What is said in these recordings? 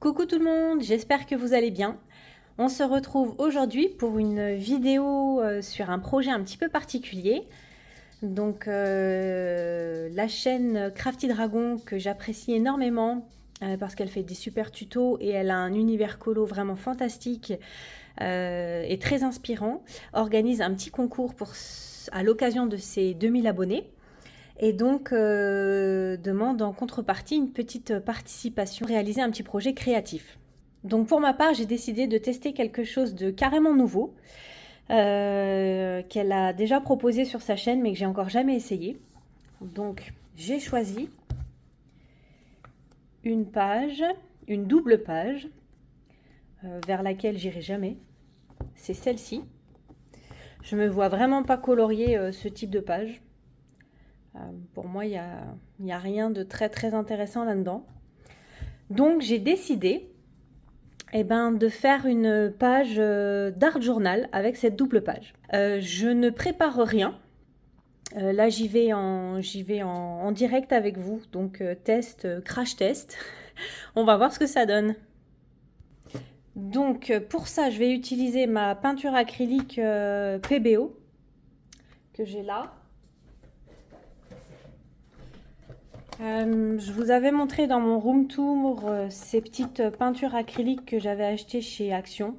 Coucou tout le monde, j'espère que vous allez bien. On se retrouve aujourd'hui pour une vidéo sur un projet un petit peu particulier. Donc la chaîne Crafty Dragon que j'apprécie énormément parce qu'elle fait des super tutos et elle a un univers colo vraiment fantastique et très inspirant, organise un petit concours à l'occasion de ses 2000 abonnés. Et donc demande en contrepartie une petite participation, réaliser un petit projet créatif. Donc pour ma part, j'ai décidé de tester quelque chose de carrément nouveau qu'elle a déjà proposé sur sa chaîne mais que j'ai encore jamais essayé. Donc j'ai choisi une page, une double page vers laquelle j'irai jamais. C'est celle-ci. Je me vois vraiment pas colorier ce type de page. Pour moi, il n'y a rien de très intéressant là-dedans. Donc, j'ai décidé de faire une page d'art journal avec cette double page. Je ne prépare rien. Là, j'y vais en direct avec vous. Donc, crash test. On va voir ce que ça donne. Donc, pour ça, je vais utiliser ma peinture acrylique PBO que j'ai là. Je vous avais montré dans mon room tour ces petites peintures acryliques que j'avais achetées chez Action.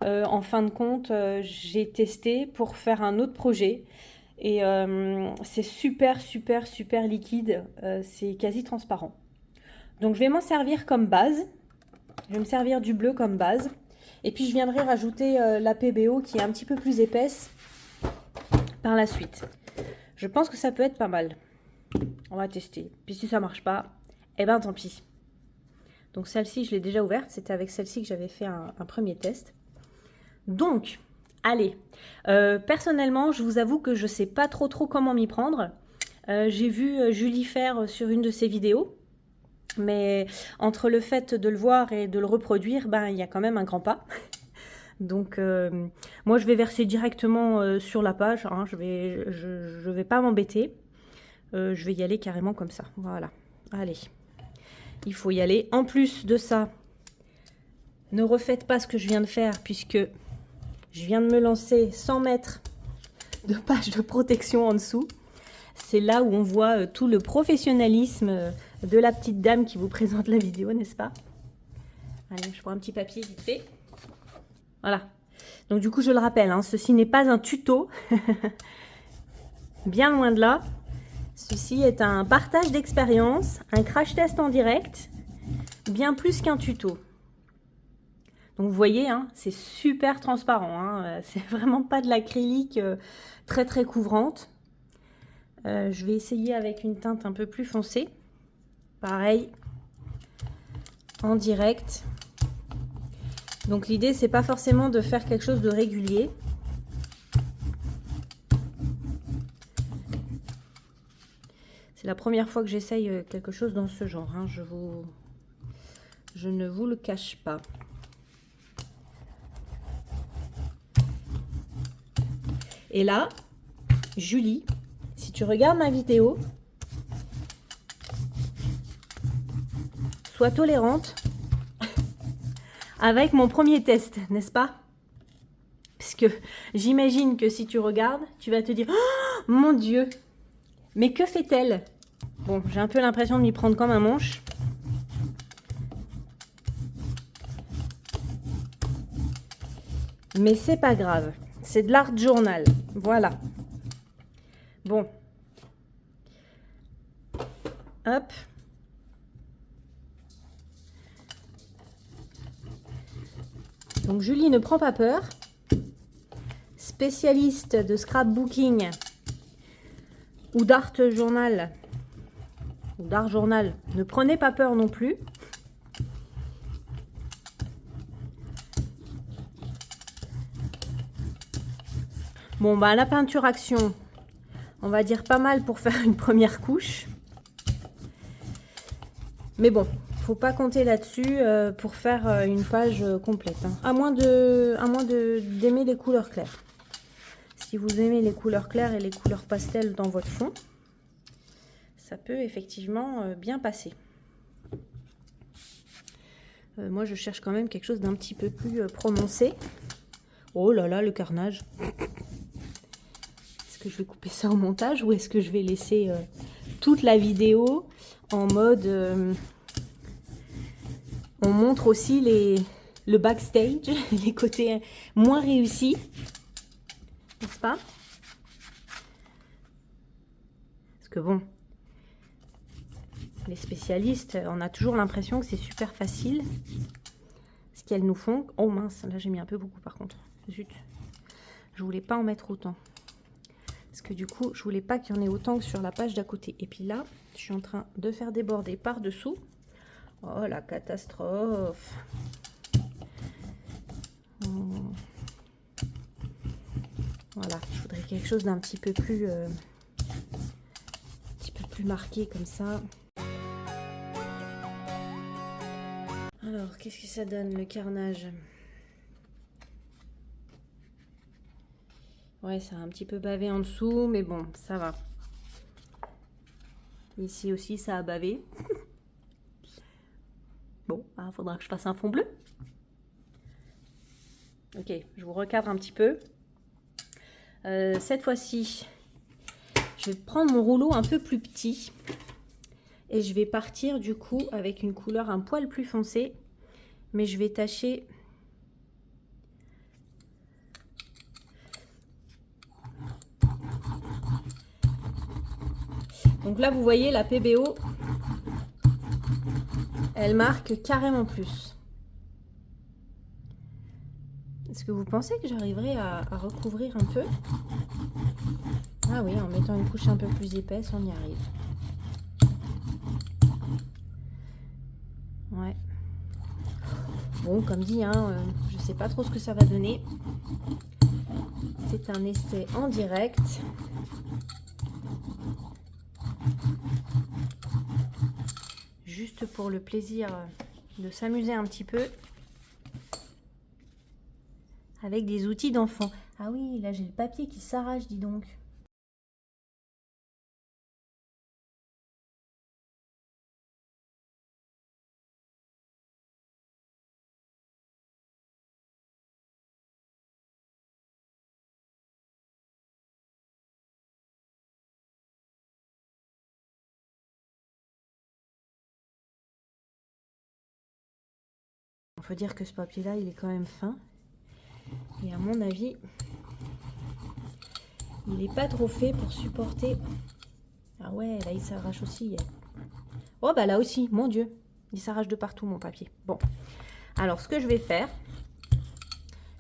En fin de compte, j'ai testé pour faire un autre projet et c'est super liquide, c'est quasi transparent. Donc je vais m'en servir comme base, je vais me servir du bleu comme base et puis je viendrai rajouter la PBO qui est un petit peu plus épaisse par la suite. Je pense que ça peut être pas mal. On va tester. Puis si ça marche pas, eh ben tant pis. Donc celle-ci, je l'ai déjà ouverte. C'était avec celle-ci que j'avais fait un premier test. Donc, allez. Personnellement, je vous avoue que je sais pas trop comment m'y prendre. J'ai vu Julie faire sur une de ses vidéos. Mais entre le fait de le voir et de le reproduire, il y a quand même un grand pas. Donc, moi, je vais verser directement sur la page. Hein. Je vais pas m'embêter. Je vais y aller carrément comme ça. Voilà. Allez. Il faut y aller. En plus de ça, ne refaites pas ce que je viens de faire puisque je viens de me lancer 100 mètres de page de protection en dessous. C'est là où on voit tout le professionnalisme de la petite dame qui vous présente la vidéo, n'est-ce pas? Allez, je prends un petit papier vite fait. Voilà. Donc du coup, je le rappelle, hein, ceci n'est pas un tuto. Bien loin de là. Ceci est un partage d'expérience, un crash test en direct, bien plus qu'un tuto. Donc vous voyez, hein, c'est super transparent, hein, c'est vraiment pas de l'acrylique très couvrante. Je vais essayer avec une teinte un peu plus foncée. Pareil, en direct. Donc l'idée, c'est pas forcément de faire quelque chose de régulier. C'est la première fois que j'essaye quelque chose dans ce genre. Hein. Je ne vous le cache pas. Et là, Julie, si tu regardes ma vidéo, sois tolérante avec mon premier test, n'est-ce pas? Parce que j'imagine que si tu regardes, tu vas te dire oh, mon Dieu, mais que fait-elle? Bon, j'ai un peu l'impression de m'y prendre comme un manche. Mais c'est pas grave. C'est de l'art journal. Voilà. Bon. Hop. Donc Julie ne prend pas peur. Spécialiste de scrapbooking ou d'art journal. D'art journal, ne prenez pas peur non plus. Bon, la peinture Action, on va dire pas mal pour faire une première couche. Mais bon, faut pas compter là-dessus pour faire une page complète. Hein. À moins d'aimer les couleurs claires. Si vous aimez les couleurs claires et les couleurs pastel dans votre fond, ça peut effectivement bien passer. Moi, je cherche quand même quelque chose d'un petit peu plus prononcé. Oh là là, le carnage. Est-ce que je vais couper ça au montage ou est-ce que je vais laisser toute la vidéo en mode... on montre aussi le backstage, les côtés moins réussis, n'est-ce pas? Parce que bon, les spécialistes, on a toujours l'impression que c'est super facile ce qu'elles nous font. Oh mince, là j'ai mis un peu beaucoup par contre. Zut, je voulais pas en mettre autant. Parce que du coup, je voulais pas qu'il y en ait autant que sur la page d'à côté. Et puis là, je suis en train de faire déborder par-dessous. Oh la catastrophe! Voilà, je voudrais quelque chose d'un petit peu plus marqué comme ça. Alors, qu'est-ce que ça donne le carnage? Ouais, ça a un petit peu bavé en dessous, mais bon, ça va. Ici aussi, ça a bavé. Bon, il faudra que je fasse un fond bleu. Ok, je vous recadre un petit peu. Cette fois-ci, je vais prendre mon rouleau un peu plus petit. Et je vais partir du coup avec une couleur un poil plus foncée. Mais je vais tâcher... Donc là, vous voyez, la PBO, elle marque carrément plus. Est-ce que vous pensez que j'arriverai à recouvrir un peu? Ah oui, en mettant une couche un peu plus épaisse, on y arrive. Ouais. Bon, comme dit, hein, je sais pas trop ce que ça va donner. C'est un essai en direct. Juste pour le plaisir de s'amuser un petit peu avec des outils d'enfant. Ah oui, là j'ai le papier qui s'arrache, dis donc. Il faut dire que ce papier-là, il est quand même fin. Et à mon avis, il n'est pas trop fait pour supporter... Ah ouais, là il s'arrache aussi. Oh bah là aussi, mon Dieu. Il s'arrache de partout mon papier. Bon, alors ce que je vais faire,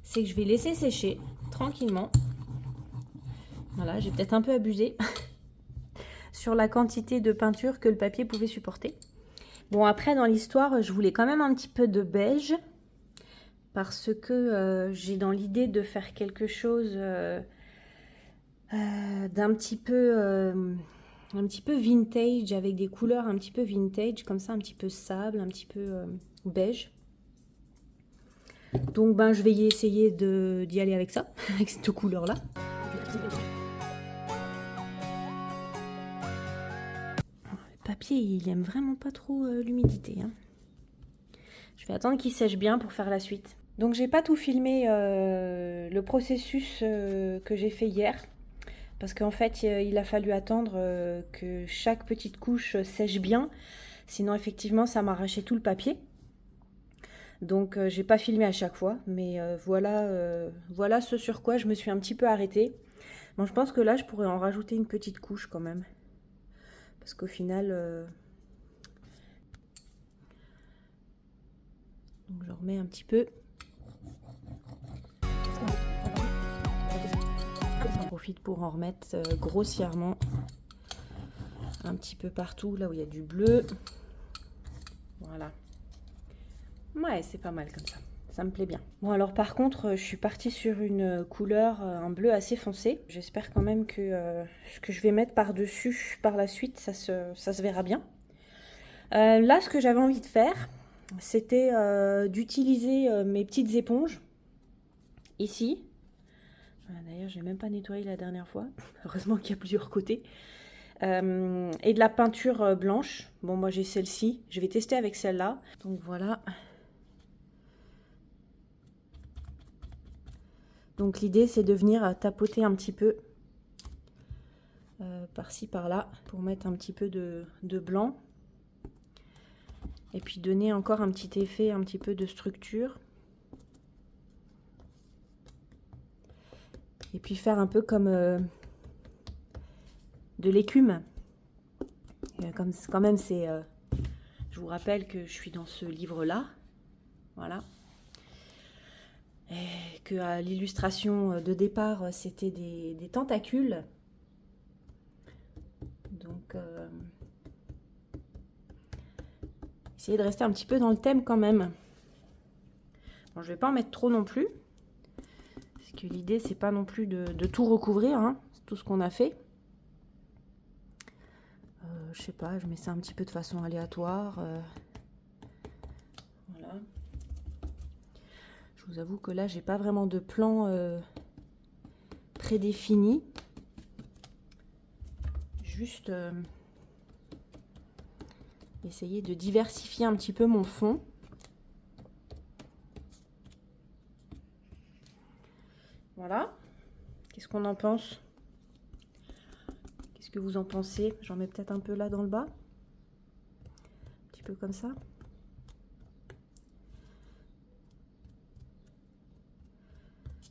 c'est que je vais laisser sécher tranquillement. Voilà, j'ai peut-être un peu abusé sur la quantité de peinture que le papier pouvait supporter. Bon, après, dans l'histoire, je voulais quand même un petit peu de beige parce que j'ai dans l'idée de faire quelque chose d'un petit peu vintage, avec des couleurs un petit peu vintage, comme ça, un petit peu sable, un petit peu beige. Donc, ben, je vais essayer d'y aller avec ça, avec cette couleur-là. Le papier, il aime vraiment pas trop l'humidité, hein. Je vais attendre qu'il sèche bien pour faire la suite. Donc j'ai pas tout filmé le processus que j'ai fait hier. Parce qu'en fait, il a fallu attendre que chaque petite couche sèche bien. Sinon, effectivement, ça m'arrachait tout le papier. Donc j'ai pas filmé à chaque fois. Mais voilà ce sur quoi je me suis un petit peu arrêtée. Bon, je pense que là, je pourrais en rajouter une petite couche quand même. Parce qu'au final... Donc je remets un petit peu. J'en profite pour en remettre grossièrement un petit peu partout, là où il y a du bleu. Voilà. Ouais, c'est pas mal comme ça. Ça me plaît bien. Bon, alors par contre, je suis partie sur une couleur, un bleu assez foncé. J'espère quand même que ce que je vais mettre par-dessus, par la suite, ça se verra bien. Là, ce que j'avais envie de faire, c'était d'utiliser mes petites éponges, ici. D'ailleurs, je n'ai même pas nettoyé la dernière fois. Heureusement qu'il y a plusieurs côtés. Et de la peinture blanche. Bon, moi j'ai celle-ci. Je vais tester avec celle-là. Donc voilà. Donc l'idée c'est de venir tapoter un petit peu par-ci par-là pour mettre un petit peu de blanc. Et puis donner encore un petit effet, un petit peu de structure. Et puis faire un peu comme de l'écume. Comme quand même c'est... je vous rappelle que je suis dans ce livre-là. Voilà. Et que à l'illustration de départ, c'était des tentacules. Donc... essayez de rester un petit peu dans le thème quand même. Bon, je vais pas en mettre trop non plus. Parce que l'idée, c'est pas non plus de tout recouvrir. Hein. C'est tout ce qu'on a fait. Je sais pas, je mets ça un petit peu de façon aléatoire. Voilà. Je vous avoue que là, j'ai pas vraiment de plan prédéfini. Juste... essayer de diversifier un petit peu mon fond. Voilà. Qu'est-ce qu'on en pense? Qu'est-ce que vous en pensez? J'en mets peut-être un peu là dans le bas. Un petit peu comme ça.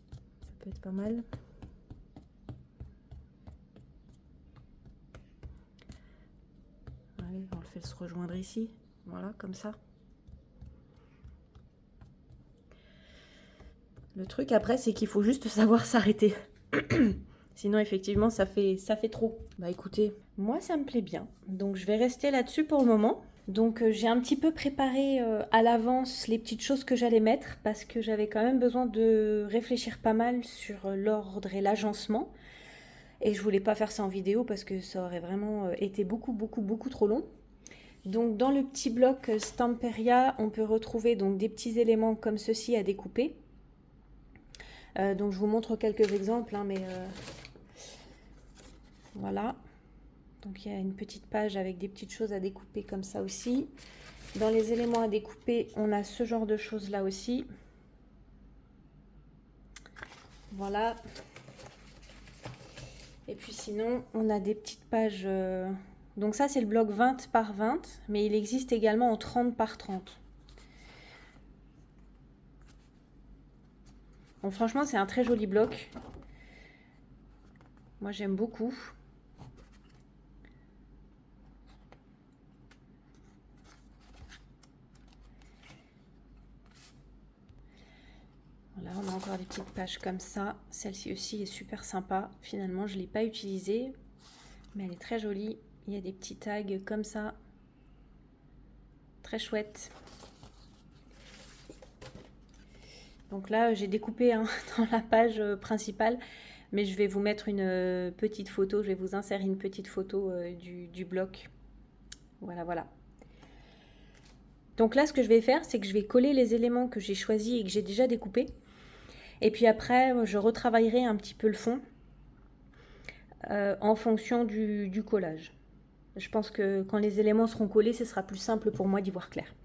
Ça peut être pas mal. Allez, on le fait se rejoindre ici. Voilà, comme ça. Le truc après, c'est qu'il faut juste savoir s'arrêter. Sinon, effectivement, ça fait trop. Bah écoutez, moi, ça me plaît bien. Donc, je vais rester là-dessus pour le moment. Donc, j'ai un petit peu préparé à l'avance les petites choses que j'allais mettre parce que j'avais quand même besoin de réfléchir pas mal sur l'ordre et l'agencement. Et je voulais pas faire ça en vidéo parce que ça aurait vraiment été beaucoup trop long. Donc, dans le petit bloc Stamperia, on peut retrouver donc des petits éléments comme ceci à découper. Donc je vous montre quelques exemples, hein, mais voilà. Donc il y a une petite page avec des petites choses à découper comme ça aussi. Dans les éléments à découper, on a ce genre de choses là aussi. Voilà. Et puis sinon, on a des petites pages. Donc ça, c'est le bloc 20 par 20, mais il existe également en 30 par 30. Bon, franchement, c'est un très joli bloc. Moi, j'aime beaucoup. Voilà, on a encore des petites pages comme ça. Celle-ci aussi est super sympa. Finalement, je ne l'ai pas utilisée, mais elle est très jolie. Il y a des petits tags comme ça. Très chouette. Donc là, j'ai découpé hein, dans la page principale, mais je vais vous mettre une petite photo. Je vais vous insérer une petite photo du bloc. Voilà, voilà. Donc là, ce que je vais faire, c'est que je vais coller les éléments que j'ai choisis et que j'ai déjà découpés. Et puis après, je retravaillerai un petit peu le fond en fonction du collage. Je pense que quand les éléments seront collés, ce sera plus simple pour moi d'y voir clair.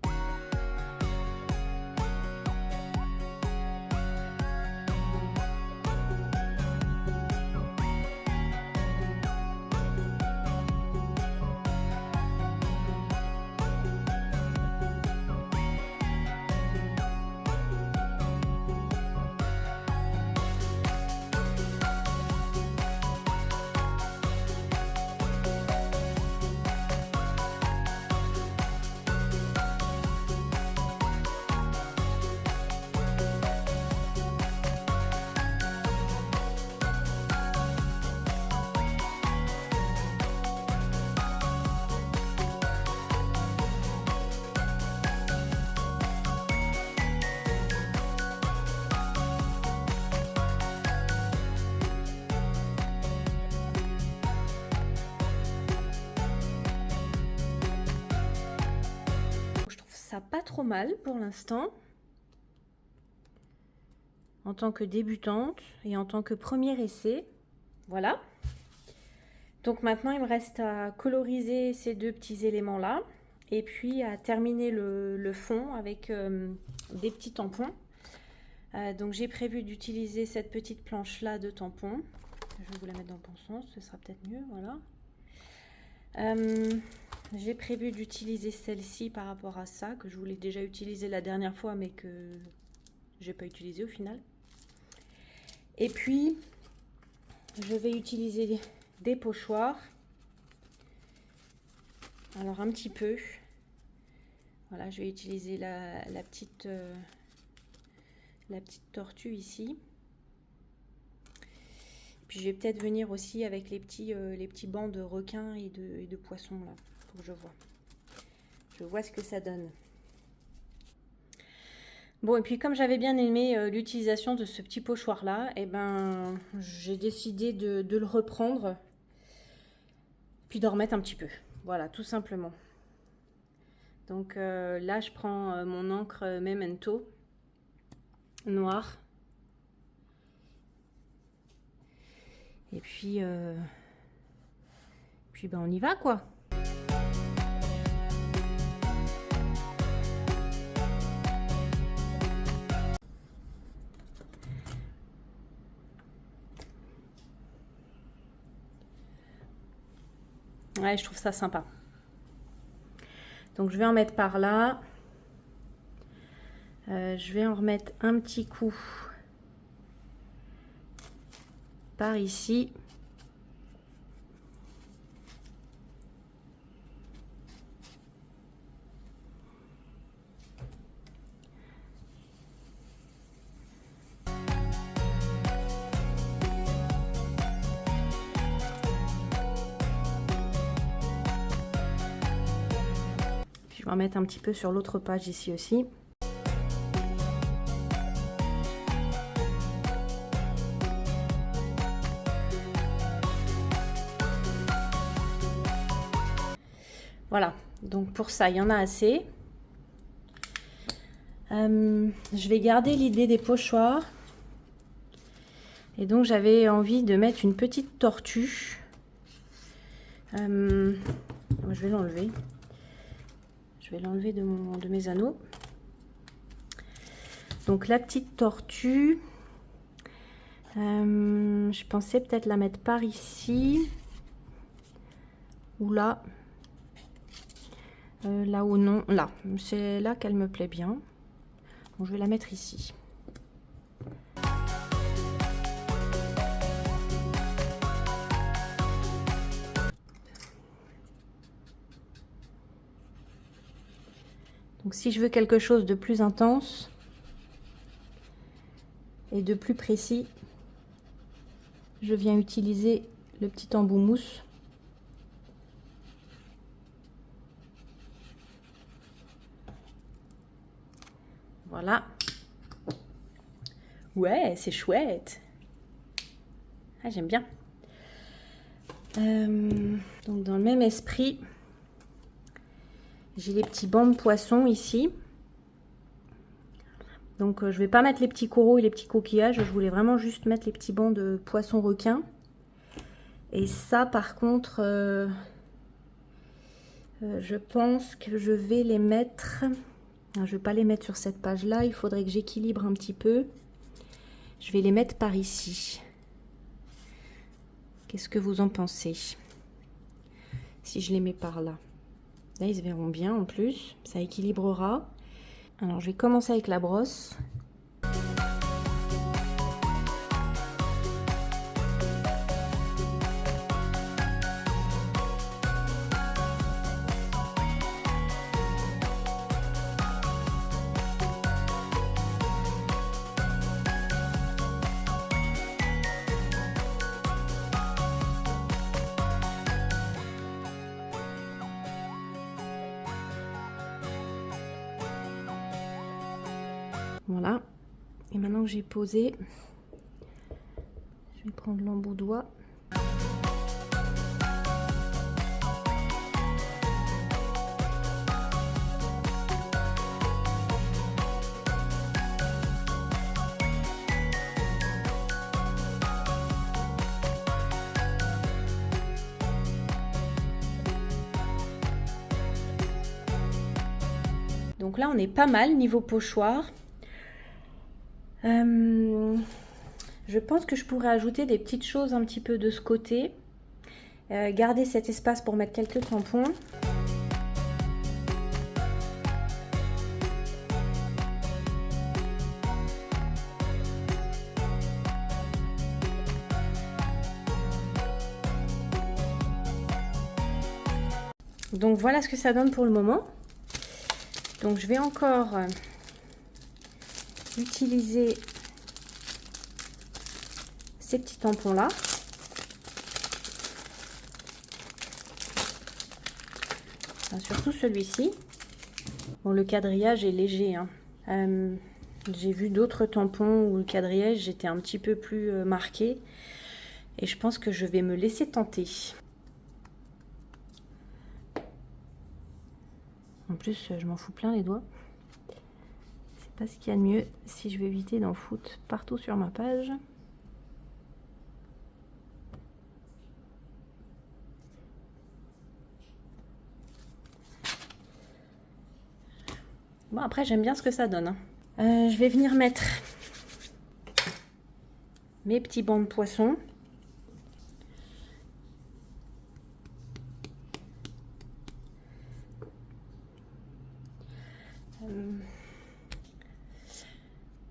Pas trop mal pour l'instant en tant que débutante et en tant que premier essai. Voilà, donc maintenant il me reste à coloriser ces deux petits éléments là et puis à terminer le fond avec des petits tampons. Donc j'ai prévu d'utiliser cette petite planche là de tampon. Je vais vous la mettre dans le bon sens, ce sera peut-être mieux, voilà. J'ai prévu d'utiliser celle-ci par rapport à ça, que je voulais déjà utiliser la dernière fois, mais que j'ai pas utilisé au final. Et puis, je vais utiliser des pochoirs. Alors un petit peu. Voilà, je vais utiliser la petite tortue ici. Puis je vais peut-être venir aussi avec les petits bancs de requins et de poissons là. Faut que je vois ce que ça donne. Bon, et puis comme j'avais bien aimé l'utilisation de ce petit pochoir là, et ben j'ai décidé de le reprendre, puis d'en remettre un petit peu. Voilà, tout simplement. Donc là, je prends mon encre Memento noire. Et puis ben on y va quoi. Ouais, je trouve ça sympa. Donc je vais en mettre par là. Je vais en remettre un petit coup par ici. Puis je vais en mettre un petit peu sur l'autre page ici aussi. Voilà, donc pour ça, il y en a assez. Je vais garder l'idée des pochoirs. Et donc, j'avais envie de mettre une petite tortue. Je vais l'enlever. Je vais l'enlever de mes anneaux. Donc, la petite tortue, je pensais peut-être la mettre par ici. Ou là. Là ou non, là, c'est là qu'elle me plaît bien. Donc je vais la mettre ici. Donc si je veux quelque chose de plus intense et de plus précis, je viens utiliser le petit embout mousse. Voilà. Ouais, c'est chouette. Ah, j'aime bien. Donc dans le même esprit, j'ai les petits bancs de poissons ici. Donc je vais pas mettre les petits coraux et les petits coquillages. Je voulais vraiment juste mettre les petits bancs de poissons requins. Et ça par contre, je pense que je vais les mettre... Je ne vais pas les mettre sur cette page-là, il faudrait que j'équilibre un petit peu. Je vais les mettre par ici. Qu'est-ce que vous en pensez? Si je les mets par là. Là, ils se verront bien en plus, ça équilibrera. Alors, je vais commencer avec la brosse. Voilà, et maintenant que j'ai posé, je vais prendre l'embout doigt. Donc là, on est pas mal niveau pochoir. Je pense que je pourrais ajouter des petites choses un petit peu de ce côté. Garder cet espace pour mettre quelques tampons. Donc voilà ce que ça donne pour le moment. Donc je vais encore utiliser ces petits tampons là. Enfin, surtout celui-ci. Bon, le quadrillage est léger, hein. J'ai vu d'autres tampons où le quadrillage était un petit peu plus marqué. Et je pense que je vais me laisser tenter. En plus, je m'en fous plein les doigts. C'est pas ce qu'il y a de mieux si je veux éviter d'en foutre partout sur ma page. Bon, après, j'aime bien ce que ça donne, hein. Je vais venir mettre mes petits bancs de poisson.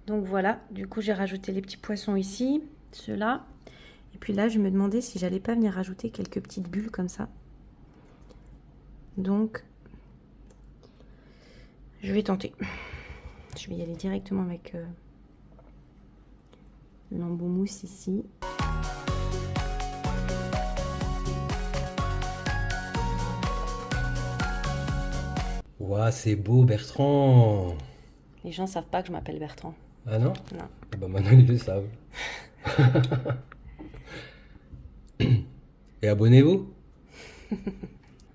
Donc voilà, du coup j'ai rajouté les petits poissons ici, ceux-là. Et puis là je me demandais si j'allais pas venir rajouter quelques petites bulles comme ça. Donc je vais tenter. Je vais y aller directement avec l'embout mousse ici. Ouah, c'est beau, Bertrand. Les gens savent pas que je m'appelle Bertrand. Ah non? Non. Ah bah maintenant ils le savent. Et abonnez-vous.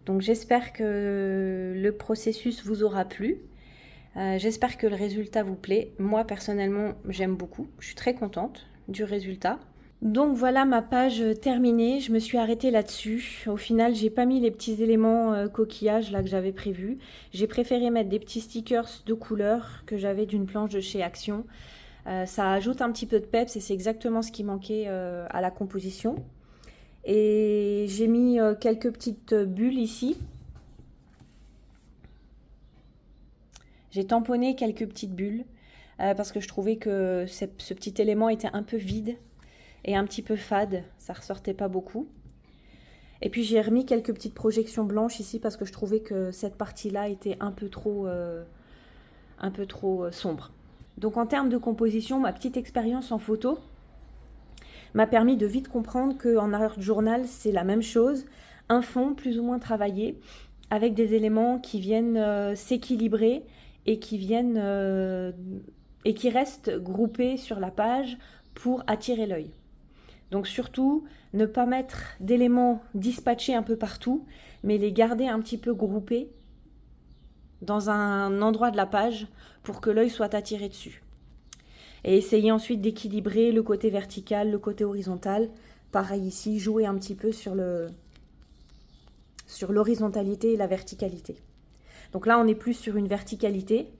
Donc j'espère que le processus vous aura plu. J'espère que le résultat vous plaît. Moi personnellement j'aime beaucoup. Je suis très contente du résultat. Donc voilà ma page terminée, je me suis arrêtée là-dessus. Au final, j'ai pas mis les petits éléments coquillages là que j'avais prévus. J'ai préféré mettre des petits stickers de couleur que j'avais d'une planche de chez Action. Ça ajoute un petit peu de peps et c'est exactement ce qui manquait à la composition. Et j'ai mis quelques petites bulles ici. J'ai tamponné quelques petites bulles parce que je trouvais que ce petit élément était un peu vide et un petit peu fade, ça ressortait pas beaucoup. Et puis j'ai remis quelques petites projections blanches ici parce que je trouvais que cette partie-là était un peu trop sombre. Donc en termes de composition, ma petite expérience en photo m'a permis de vite comprendre qu'en art journal, c'est la même chose. Un fond plus ou moins travaillé avec des éléments qui viennent s'équilibrer et qui restent groupés sur la page pour attirer l'œil. Donc surtout, ne pas mettre d'éléments dispatchés un peu partout, mais les garder un petit peu groupés dans un endroit de la page pour que l'œil soit attiré dessus. Et essayer ensuite d'équilibrer le côté vertical, le côté horizontal. Pareil ici, jouer un petit peu sur l'horizontalité et la verticalité. Donc là, on est plus sur une verticalité,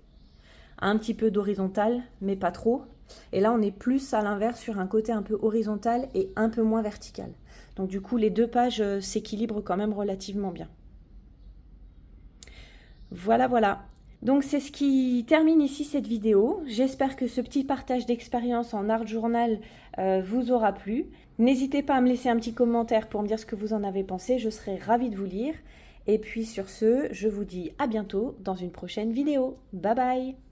un petit peu d'horizontal, mais pas trop. Et là, on est plus à l'inverse sur un côté un peu horizontal et un peu moins vertical. Donc du coup, les deux pages s'équilibrent quand même relativement bien. Voilà, voilà. Donc c'est ce qui termine ici cette vidéo. J'espère que ce petit partage d'expérience en art journal vous aura plu. N'hésitez pas à me laisser un petit commentaire pour me dire ce que vous en avez pensé. Je serai ravie de vous lire. Et puis sur ce, je vous dis à bientôt dans une prochaine vidéo. Bye bye!